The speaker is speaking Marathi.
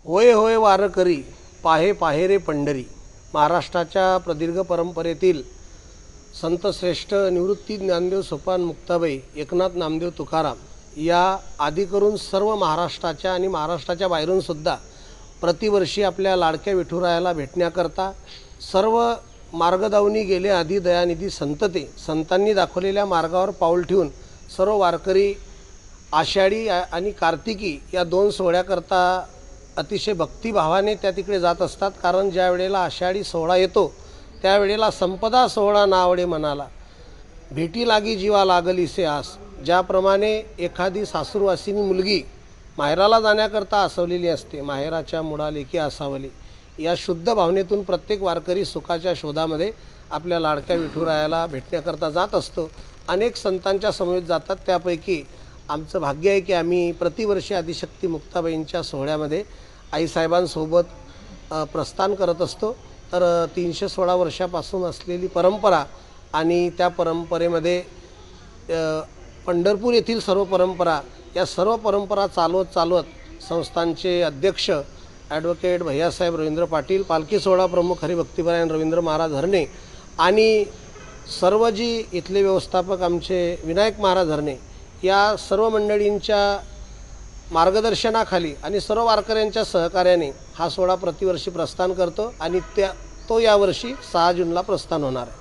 होय होय वारकरी पाहे पाहे रे पंढरी. महाराष्ट्राच्या प्रदीर्घ परंपरेतील संतश्रेष्ठ निवृत्ती ज्ञानदेव सोपान मुक्ताबाई एकनाथ नामदेव तुकाराम या आदी करून सर्व महाराष्ट्राच्या आणि महाराष्ट्राच्या बाहेरूनसुद्धा प्रतिवर्षी आपल्या लाडक्या विठुरायाला भेटण्याकरता सर्व मार्गदावनी गेले आधी दयानिधी संतते संतांनी दाखवलेल्या मार्गावर पाऊल ठेवून सर्व वारकरी आषाढी आणि कार्तिकी या दोन सोहळ्याकरता अतिशय भक्तिभावाने त्या तिकडे जात असतात. कारण ज्या वेळेला आषाढी सोहळा येतो त्यावेळेला संपदा सोहळा नावडे मनाला, भेटी लागी जीवा लागलीसे आस. ज्याप्रमाणे एखादी सासूरवासिनी मुलगी माहेराला जाण्याकरता असवलेली असते, माहेराच्या मुळाले की असावले, या शुद्ध भावनेतून प्रत्येक वारकरी सुखाच्या शोधामध्ये आपल्या लाडक्या विठुरायाला भेटण्याकरता जात असतो. अनेक संतांच्या समवेत जातात. त्यापैकी आमचं भाग्य आहे की आम्ही प्रतिवर्षी आदिशक्ती मुक्ताबाईंच्या सोहळ्यामध्ये आईसाहेबांसोबत प्रस्थान करत असतो. तर 316 वर्षापासून असलेली परंपरा आणि त्या परंपरेमध्ये पंढरपूर येथील सर्व परंपरा, या सर्व परंपरा चालवत संस्थांचे अध्यक्ष ॲडव्होकेट भैयासाहेब रवींद्र पाटील, पालखी सोहळा प्रमुख हरिभक्तीपरायण रवींद्र महाराज हरणे आणि सर्व जी इथले व्यवस्थापक आमचे विनायक महाराज हरणे, या सर्व मंडळींच्या मार्गदर्शनाखाली आणि सर्व वारकऱ्यांच्या सहकार्याने हा सोहळा प्रतिवर्षी प्रस्थान करतो आणि तो यावर्षी 6 जूनला प्रस्थान होणार आहे.